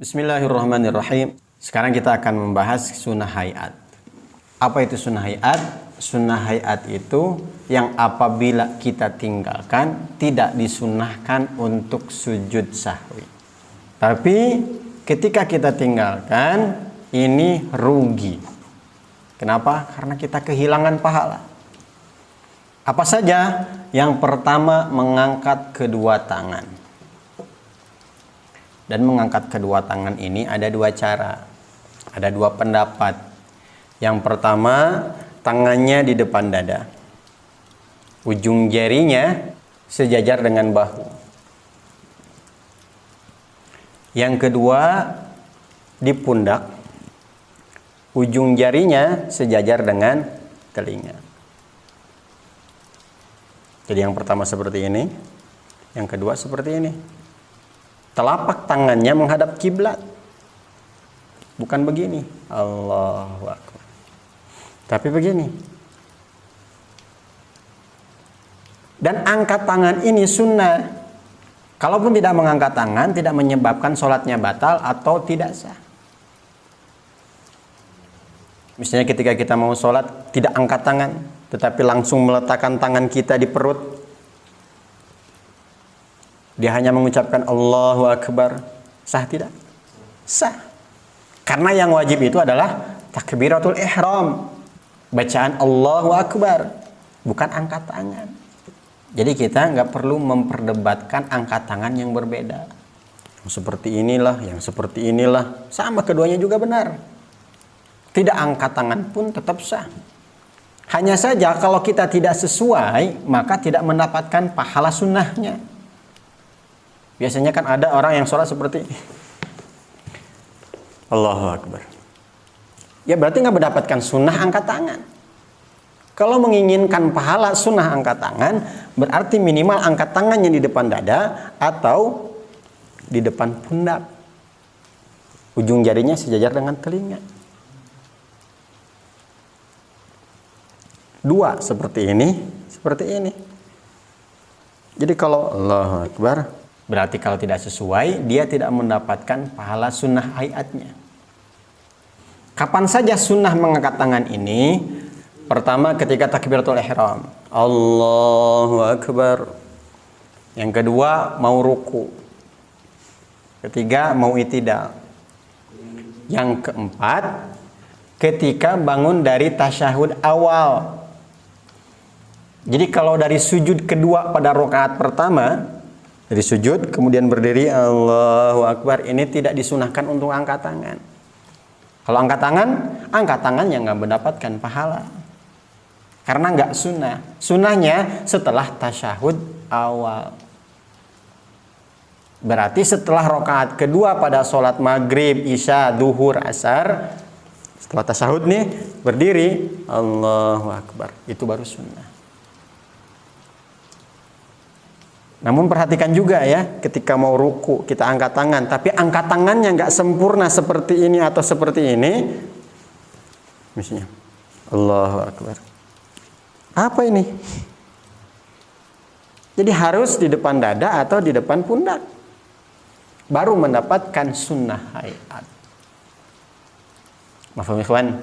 Bismillahirrahmanirrahim. Sekarang kita akan membahas sunnah hayat. Apa itu sunnah hayat? Sunnah hayat itu yang apabila kita tinggalkan tidak disunnahkan untuk sujud sahwi. Tapi ketika kita tinggalkan ini rugi. Kenapa? Karena kita kehilangan pahala. Apa saja? Yang pertama, mengangkat kedua tangan. Dan mengangkat kedua tangan ini ada dua cara. Ada dua pendapat. Yang pertama, tangannya di depan dada. Ujung jarinya sejajar dengan bahu. Yang kedua, di pundak. Ujung jarinya sejajar dengan telinga. Jadi yang pertama seperti ini, yang kedua seperti ini. Telapak tangannya menghadap kiblat. Bukan begini. Allahu Akbar. Tapi begini. Dan angkat tangan ini sunnah. Kalaupun tidak mengangkat tangan, tidak menyebabkan sholatnya batal atau tidak sah. Misalnya ketika kita mau sholat, tidak angkat tangan, tetapi langsung meletakkan tangan kita di perut. Dia hanya mengucapkan Allahu Akbar. Sah tidak? Sah. Karena yang wajib itu adalah takbiratul ihram. Bacaan Allahu Akbar. Bukan angkat tangan. Jadi kita nggak perlu memperdebatkan angkat tangan yang berbeda. Yang seperti inilah, yang seperti inilah. Sama keduanya juga benar. Tidak angkat tangan pun tetap sah. Hanya saja kalau kita tidak sesuai, maka tidak mendapatkan pahala sunnahnya. Biasanya kan ada orang yang sholat seperti ini. Allahu Akbar. Ya berarti nggak mendapatkan sunnah angkat tangan. Kalau menginginkan pahala sunnah angkat tangan, berarti minimal angkat tangannya di depan dada atau di depan pundak. Ujung jarinya sejajar dengan telinga. Dua seperti ini, seperti ini. Jadi kalau Allahu Akbar, berarti kalau tidak sesuai, dia tidak mendapatkan pahala sunnah hayatnya. Kapan saja sunnah mengangkat tangan ini? Pertama ketika takbiratul ihram. Allahu Akbar. Yang kedua mau ruku. Ketiga mau i'tidal. Yang keempat ketika bangun dari tasyahud awal. Jadi kalau dari sujud kedua pada rakaat pertama, dari sujud kemudian berdiri Allahu Akbar, ini tidak disunahkan untuk angkat tangan. Kalau angkat tangan yang nggak mendapatkan pahala. Karena nggak sunnah. Sunnahnya setelah tasyahud awal. Berarti setelah rakaat kedua pada sholat maghrib, isya, duhur, asar, setelah tasyahud nih berdiri Allahu Akbar, itu baru sunnah. Namun perhatikan juga ya, ketika mau ruku kita angkat tangan, tapi angkat tangannya nggak sempurna seperti ini atau seperti ini. Misalnya, Allahu Akbar. Apa ini? Jadi harus di depan dada atau di depan pundak. Baru mendapatkan sunnah hayat. Mafhum ikhwan?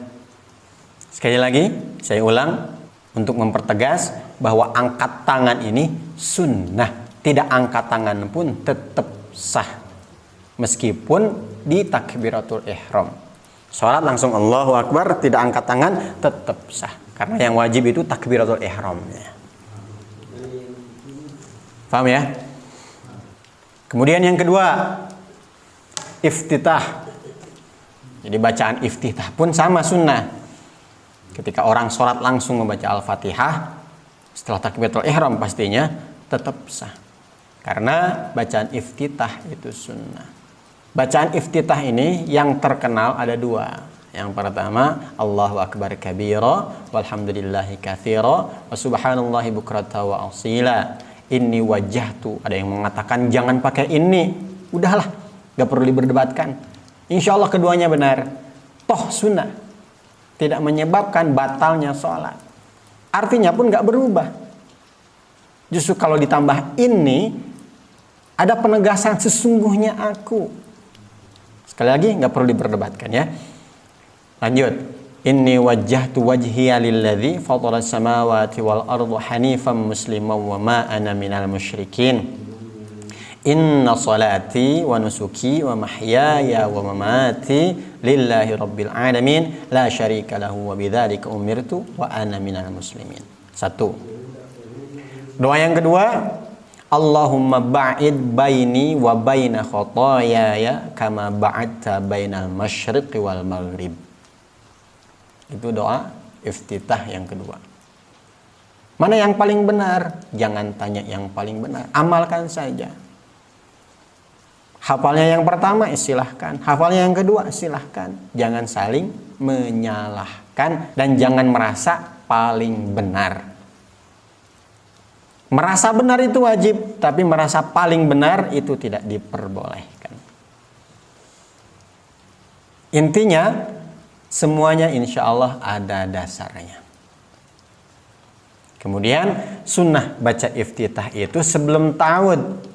Sekali lagi, saya ulang untuk mempertegas bahwa angkat tangan ini sunnah. Tidak angkat tangan pun tetap sah. Meskipun di takbiratul ihram. Sholat langsung Allahu Akbar, tidak angkat tangan, tetap sah. Karena yang wajib itu takbiratul ihramnya. Paham ya? Kemudian yang kedua, iftitah. Jadi bacaan iftitah pun sama sunnah. Ketika orang sholat langsung membaca Al-Fatihah, setelah takbiratul ihram pastinya tetap sah. Karena bacaan iftitah itu sunnah. Bacaan iftitah ini yang terkenal ada dua. Yang pertama, Allahu Akbar kabira, walhamdulillahi katsira, wa subhanallahi bukrata wa asila. Inni wajjahtu. Ada yang mengatakan jangan pakai ini. Udahlah, gak perlu diberdebatkan. Insya Allah keduanya benar. Toh sunnah. Tidak menyebabkan batalnya sholat. Artinya pun gak berubah. Justru kalau ditambah ini, ada penegasan sesungguhnya aku. Sekali lagi nggak perlu diperdebatkan ya. Lanjut. Inni wajjahtu wajhiya lilladzi fatara samawati wal arda hanifan musliman wa ma ana minal musyrikin. Inna salati wa nusuki wa mahyaya wa mamati lillahi rabbil alamin la syarika lahu wa bidzalika umirtu wa ana minal muslimin. 1. Doa yang kedua, Allahumma ba'id baini wa baina khotoyaya kama ba'adta bainal masyriqi wal maghrib. Itu doa iftitah yang kedua. Mana yang paling benar? Jangan tanya yang paling benar, amalkan saja. Hafalnya yang pertama, silahkan. Hafalnya yang kedua, silahkan. Jangan saling menyalahkan dan jangan merasa paling benar. Merasa benar itu wajib, tapi merasa paling benar itu tidak diperbolehkan. Intinya, semuanya insya Allah ada dasarnya. Kemudian, sunnah baca iftitah itu sebelum ta'awudz.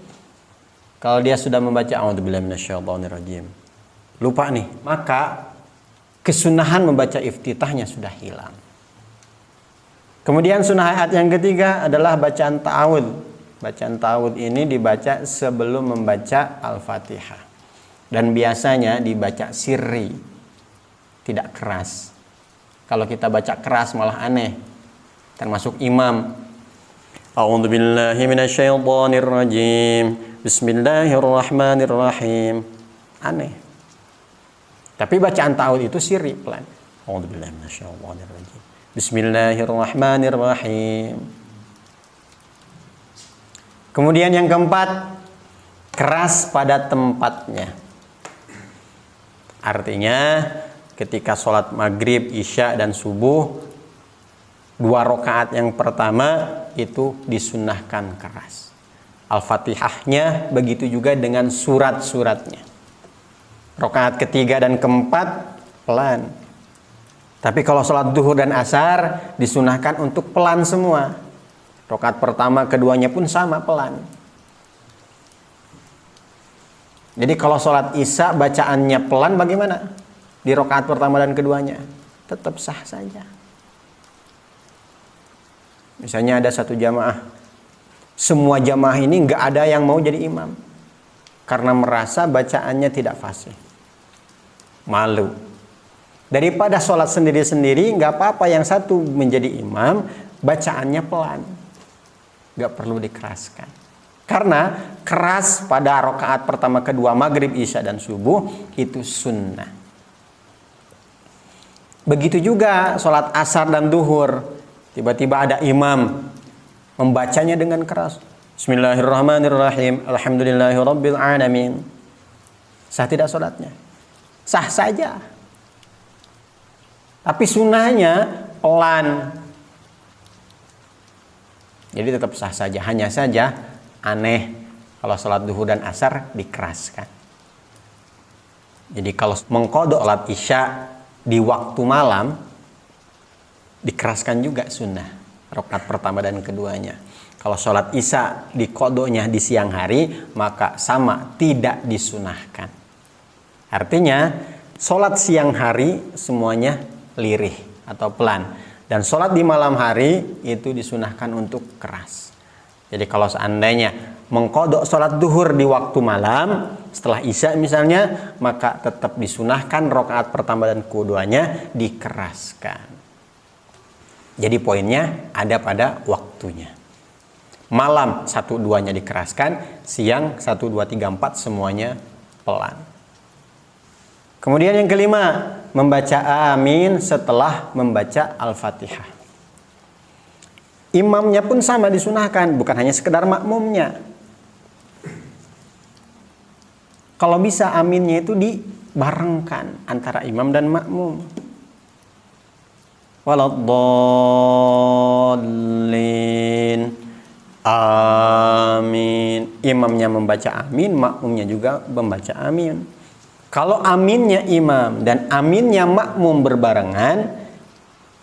Kalau dia sudah membaca a'udzubillahi minasyaitonirrajim, lupa nih, maka kesunahan membaca iftitahnya sudah hilang. Kemudian sunnah ayat yang ketiga adalah bacaan ta'awudz. Bacaan ta'awudz ini dibaca sebelum membaca Al-Fatihah. Dan biasanya dibaca sirri, tidak keras. Kalau kita baca keras malah aneh, termasuk imam. A'udzubillahi minasyaitonirrajim. Bismillahirrahmanirrahim. Aneh. Tapi bacaan ta'awudz itu sirri, pelan. A'udzubillahi minasyaitonirrajim. Bismillahirrahmanirrahim. Kemudian yang keempat, keras pada tempatnya. Artinya ketika sholat maghrib, isya, dan subuh, 2 rakaat yang pertama itu disunnahkan keras. Al-Fatihahnya begitu juga dengan surat-suratnya. Rakaat ketiga dan keempat pelan. Tapi kalau sholat duhur dan asar disunahkan untuk pelan semua. Rakaat pertama keduanya pun sama pelan. Jadi kalau sholat isya bacaannya pelan bagaimana? Di rakaat pertama dan keduanya tetap sah saja. Misalnya ada satu jamaah, semua jamaah ini nggak ada yang mau jadi imam karena merasa bacaannya tidak fasih, malu. Daripada sholat sendiri-sendiri, nggak apa-apa yang satu menjadi imam, bacaannya pelan, nggak perlu dikeraskan. Karena keras pada rakaat pertama, kedua, maghrib, isya, dan subuh itu sunnah. Begitu juga sholat asar dan duhur, tiba-tiba ada imam membacanya dengan keras. Bismillahirrahmanirrahim. Alhamdulillahirabbil alamin. Sah tidak sholatnya? Sah saja. Tapi sunnahnya pelan. Jadi tetap sah saja. Hanya saja aneh kalau sholat duhur dan asar dikeraskan. Jadi kalau mengqadha sholat isya di waktu malam dikeraskan juga sunnah. Rakaat pertama dan keduanya. Kalau sholat isya di qadhonya di siang hari, maka sama, tidak disunahkan. Artinya sholat siang hari semuanya lirih atau pelan, dan sholat di malam hari itu disunahkan untuk keras. Jadi kalau seandainya mengqadha sholat duhur di waktu malam setelah isya misalnya, maka tetap disunahkan rakaat pertama dan keduanya dikeraskan. Jadi poinnya ada pada waktunya. Malam 1-2-nya dikeraskan, siang 1-2-3-4 semuanya pelan. Kemudian yang kelima, membaca amin setelah membaca Al-Fatihah. Imamnya pun sama disunahkan, bukan hanya sekedar makmumnya. Kalau bisa aminnya itu dibarengkan antara imam dan makmum. Waladdallin, amin. Imamnya membaca amin, makmumnya juga membaca amin. Kalau aminnya imam dan aminnya makmum berbarengan,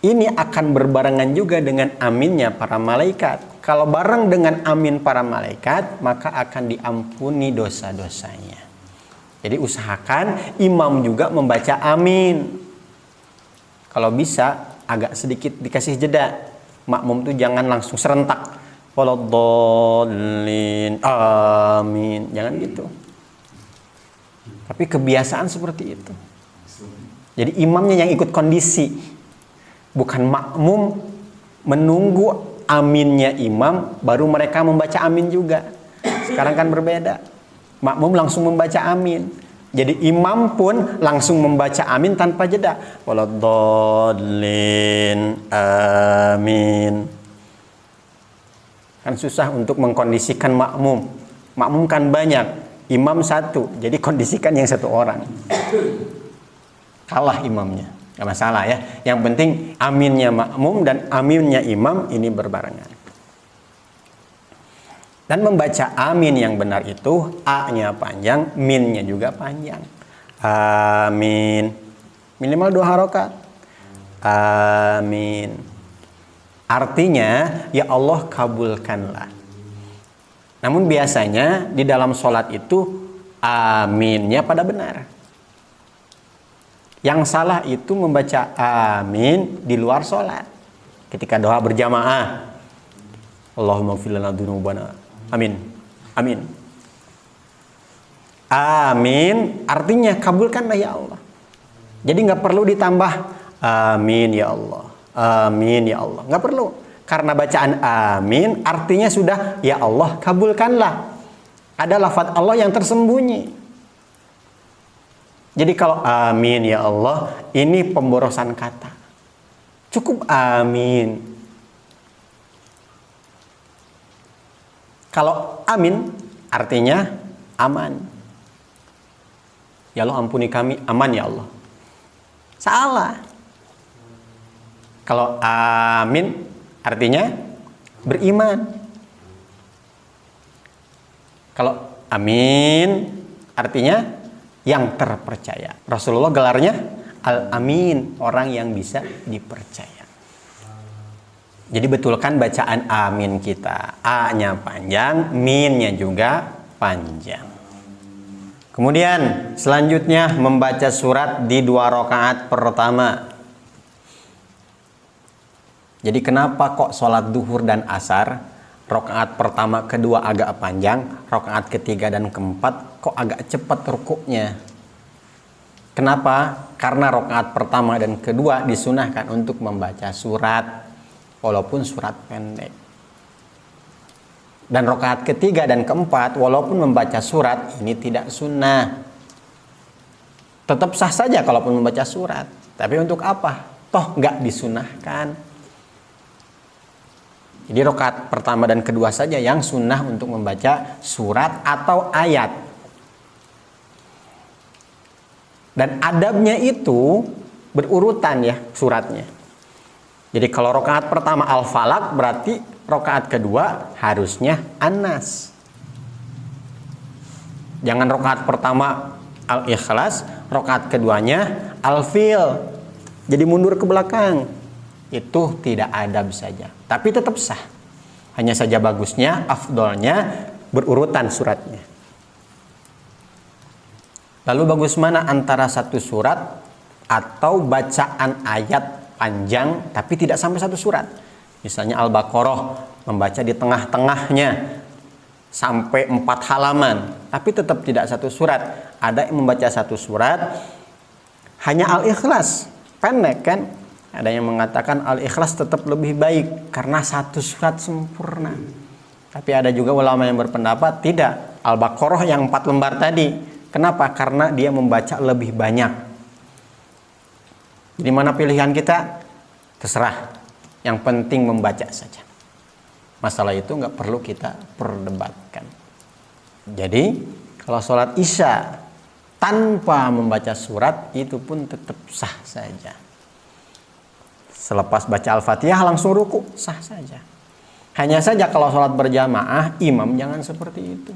ini akan berbarengan juga dengan aminnya para malaikat. Kalau bareng dengan amin para malaikat, maka akan diampuni dosa-dosanya. Jadi usahakan imam juga membaca amin. Kalau bisa agak sedikit dikasih jeda. Makmum tuh jangan langsung serentak. Waladdallin, amin. Jangan gitu. Tapi kebiasaan seperti itu. Jadi imamnya yang ikut kondisi. Bukan makmum menunggu aminnya imam baru mereka membaca amin juga. Sekarang kan berbeda. Makmum langsung membaca amin. Jadi imam pun langsung membaca amin tanpa jeda. Waladdallin, amin. Kan susah untuk mengkondisikan makmum. Makmum kan banyak, imam satu. Jadi kondisikan yang satu orang. Kalah imamnya. Gak masalah ya. Yang penting aminnya makmum dan aminnya imam ini berbarengan. Dan membaca amin yang benar itu A-nya panjang, min-nya juga panjang. Amin. Minimal 2 harokat. Amin. Artinya, ya Allah kabulkanlah. Namun biasanya di dalam sholat itu aminnya pada benar. Yang salah itu membaca amin di luar sholat. Ketika doa berjamaah. Allahumma ighfir lana dzunubana. Amin. Amin. Amin artinya kabulkanlah ya Allah. Jadi nggak perlu ditambah amin ya Allah. Amin ya Allah. Nggak perlu. Karena bacaan amin artinya sudah ya Allah kabulkanlah. Ada lafaz Allah yang tersembunyi. Jadi kalau amin ya Allah ini pemborosan kata. Cukup amin. Kalau amin artinya aman. Ya Allah ampuni kami, aman ya Allah. Salah. Kalau amin artinya beriman. Kalau amin artinya yang terpercaya. Rasulullah gelarnya Al-Amin, orang yang bisa dipercaya. Jadi betulkan bacaan amin kita. A-nya panjang, min-nya juga panjang. Kemudian selanjutnya membaca surat di 2 rakaat pertama. Jadi kenapa kok sholat duhur dan asar rakaat pertama kedua agak panjang, rakaat ketiga dan keempat kok agak cepat rukuknya? Kenapa? Karena rakaat pertama dan kedua disunahkan untuk membaca surat. Walaupun surat pendek. Dan rakaat ketiga dan keempat walaupun membaca surat ini tidak sunnah. Tetap sah saja kalaupun membaca surat. Tapi untuk apa? Toh nggak disunahkan. Jadi rakaat pertama dan kedua saja yang sunnah untuk membaca surat atau ayat. Dan adabnya itu berurutan ya suratnya. Jadi kalau rakaat pertama Al-Falaq berarti rakaat kedua harusnya An-Nas. Jangan rakaat pertama Al-Ikhlas, rakaat keduanya Al-Fil. Jadi mundur ke belakang. Itu tidak adab saja. Tapi tetap sah. Hanya saja bagusnya, afdolnya berurutan suratnya. Lalu bagus mana antara satu surat atau bacaan ayat panjang tapi tidak sampai satu surat. Misalnya Al-Baqarah membaca di tengah-tengahnya sampai 4 halaman tapi tetap tidak satu surat. Ada yang membaca satu surat hanya Al-Ikhlas, pendek kan? Ada yang mengatakan Al-Ikhlas tetap lebih baik karena satu surat sempurna. Tapi ada juga ulama yang berpendapat tidak, Al-Baqarah yang 4 lembar tadi. Kenapa? Karena dia membaca lebih banyak. Di mana pilihan kita? Terserah. Yang penting membaca saja. Masalah itu nggak perlu kita perdebatkan. Jadi kalau sholat isya tanpa membaca surat itu pun tetap sah saja. Selepas baca Al-Fatihah langsung ruku, sah saja. Hanya saja kalau sholat berjamaah imam jangan seperti itu.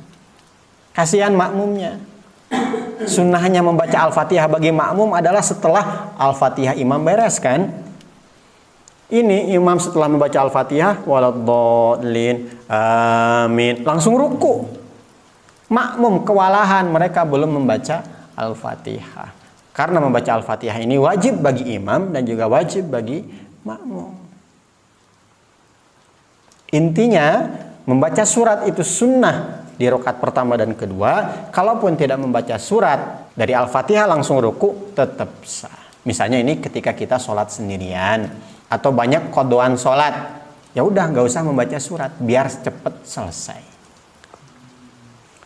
Kasihan makmumnya. Sunnahnya membaca Al-Fatihah bagi makmum adalah setelah Al-Fatihah imam beres kan? Ini imam setelah membaca Al-Fatihah waladdallin amin langsung ruku. Makmum kewalahan mereka belum membaca Al-Fatihah. Karena membaca Al-Fatihah ini wajib bagi imam dan juga wajib bagi makmum. Intinya, membaca surat itu sunnah di rakaat pertama dan kedua. Kalaupun tidak membaca surat dari Al-Fatihah langsung ruku, tetap sah. Misalnya ini ketika kita sholat sendirian atau banyak qadaan sholat, ya udah nggak usah membaca surat, biar cepet selesai.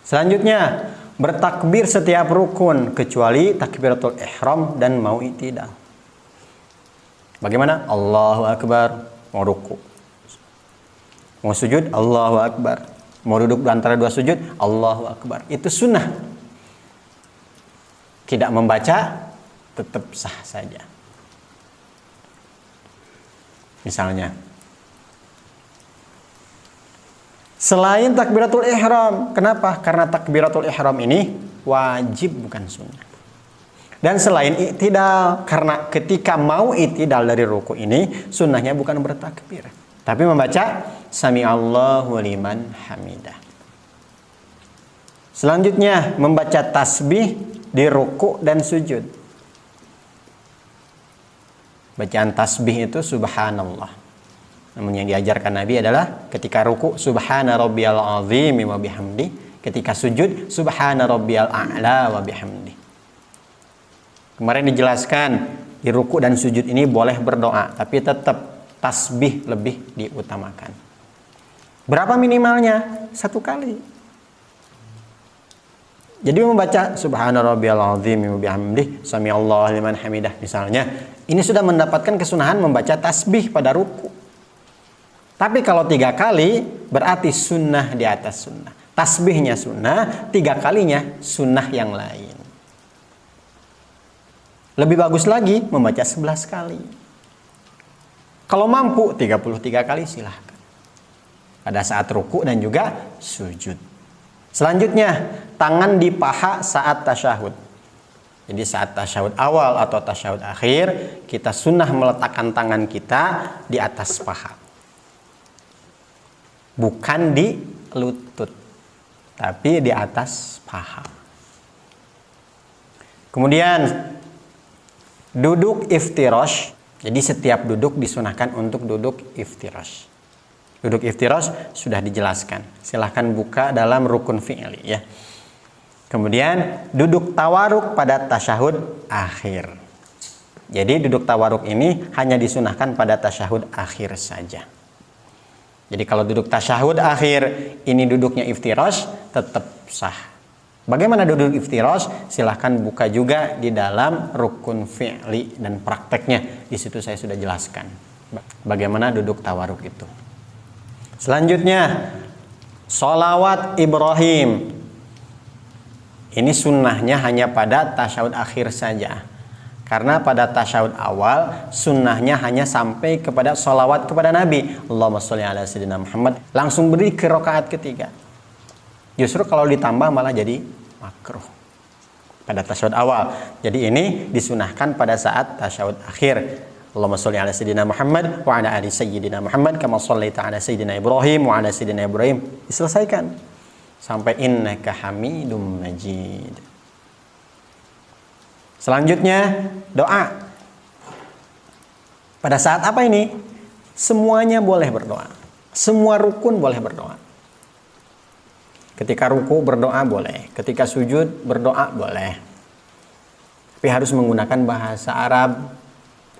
Selanjutnya, bertakbir setiap rukun kecuali takbiratul ihram dan mau i'tidal. Bagaimana? Allahu Akbar, mau ruku. Mau sujud, Allahu Akbar. Mau duduk antara dua sujud, Allahu Akbar. Itu sunnah. Tidak membaca, tetap sah saja. Misalnya, selain takbiratul ihram. Kenapa? Karena takbiratul ihram ini wajib bukan sunnah. Dan selain i'tidal, karena ketika mau i'tidal dari ruku ini, sunnahnya bukan bertakbir, tapi membaca Sami'allahu liman hamidah. Selanjutnya, membaca tasbih di ruku dan sujud. Bacaan tasbih itu subhanallah. Namun yang diajarkan Nabi adalah ketika ruku subhana rabbiyal azim wa bihamdi, ketika sujud subhana rabbiyal a'la wa bihamdi. Kemarin dijelaskan di ruku dan sujud ini boleh berdoa, tapi tetap tasbih lebih diutamakan. Berapa minimalnya? 1 kali. Jadi membaca subhana rabbiyal azim wa bihamdi sami'allahu liman hamidah misalnya, ini sudah mendapatkan kesunahan membaca tasbih pada ruku. Tapi kalau 3 kali berarti sunnah di atas sunnah. Tasbihnya sunnah, 3 kalinya sunnah yang lain. Lebih bagus lagi membaca 11 kali. Kalau mampu 33 kali silahkan. Pada saat ruku dan juga sujud. Selanjutnya, tangan di paha saat tasyahud. Jadi saat tasyahud awal atau tasyahud akhir, kita sunnah meletakkan tangan kita di atas paha. Bukan di lutut, tapi di atas paha. Kemudian duduk iftirash. Jadi setiap duduk disunahkan untuk duduk iftirash. Duduk iftirash sudah dijelaskan. Silahkan buka dalam rukun fi'li ya. Kemudian duduk tawaruk pada tasyahud akhir. Jadi duduk tawaruk ini hanya disunahkan pada tasyahud akhir saja. Jadi kalau duduk tasyahud akhir ini duduknya iftirash, tetap sah. Bagaimana duduk iftirash? Silahkan buka juga di dalam rukun fi'li dan prakteknya. Di situ saya sudah jelaskan bagaimana duduk tawaruk itu. Selanjutnya, sholawat Ibrahim. Ini sunnahnya hanya pada tasyahud akhir saja. Karena pada tasyahud awal sunnahnya hanya sampai kepada sholawat kepada Nabi. Allahumma sholli ala sayyidina Muhammad. Langsung beri ke rakaat ketiga. Justru kalau ditambah malah jadi makruh pada tasyahud awal. Jadi ini disunahkan pada saat tasyahud akhir. Allahumma sholli ala sayyidina Muhammad wa ala ali sayyidina Muhammad kama shallaita ala sayyidina Ibrahim wa ala sayyidina Ibrahim. Diselesaikan sampai innaka hamidum majid. Selanjutnya doa. Pada saat apa ini? Semuanya boleh berdoa. Semua rukun boleh berdoa. Ketika ruku berdoa boleh. Ketika sujud berdoa boleh. Tapi harus menggunakan bahasa Arab.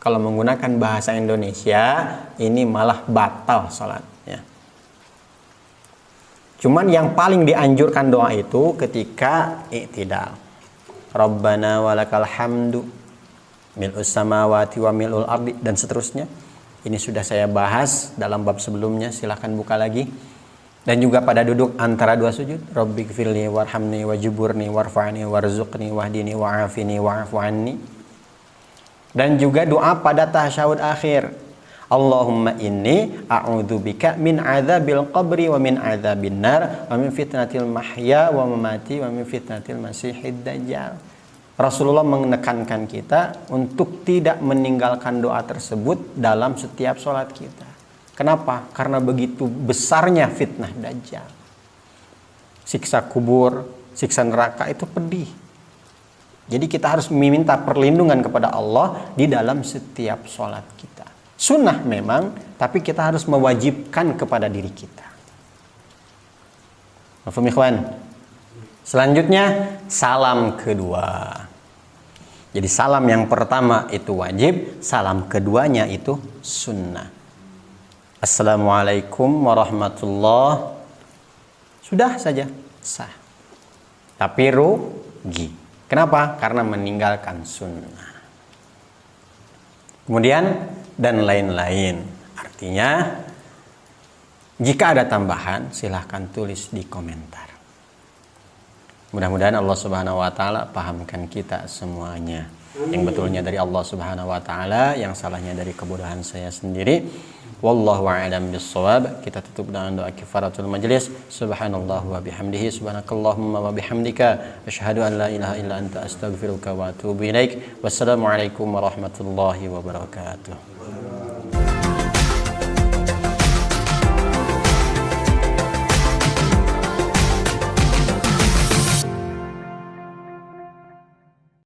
Kalau menggunakan bahasa Indonesia, ini malah batal sholatnya. Cuman yang paling dianjurkan doa itu ketika i'tidal. Rabbana walakal hamdu mil'us samawati wa mil'ul ardi dan seterusnya. Ini sudah saya bahas dalam bab sebelumnya, silahkan buka lagi. Dan juga pada duduk antara dua sujud, Rabbighfirli warhamni wajiburni warfa'ni warzuqni wahdini wa'afini wa'afu anni. Dan juga doa pada tasyahud akhir, Allahumma inni a'udzubika min adzabil qabri wa min adzabin nar wa min fitnatil mahya wa mamati wa min fitnatil masihid dajjal. Rasulullah menekankan kita untuk tidak meninggalkan doa tersebut dalam setiap sholat kita. Kenapa? Karena begitu besarnya fitnah dajjal. Siksa kubur, siksa neraka itu pedih. Jadi kita harus meminta perlindungan kepada Allah di dalam setiap sholat kita. Sunnah memang, tapi kita harus mewajibkan kepada diri kita. Mafhum ikhwan? Selanjutnya, salam kedua. Jadi salam yang pertama itu wajib, salam keduanya itu sunnah. Assalamualaikum warahmatullahi. Sudah saja, sah. Tapi rugi. Kenapa? Karena meninggalkan sunnah. Kemudian, dan lain-lain. Artinya, jika ada tambahan, silahkan tulis di komentar. Mudah-mudahan Allah Subhanahu wa taala pahamkan kita semuanya. Yang betulnya dari Allah Subhanahu wa taala, yang salahnya dari kebodohan saya sendiri. Wallahu a'lam bissawab. Kita tutup dengan doa kifaratul majlis. Subhanallah wa bihamdihi, subhanakallahumma wa bihamdika, asyhadu an la ilaha illa anta, astaghfiruka wa atubu ilaik. Wassalamualaikum warahmatullahi wabarakatuh.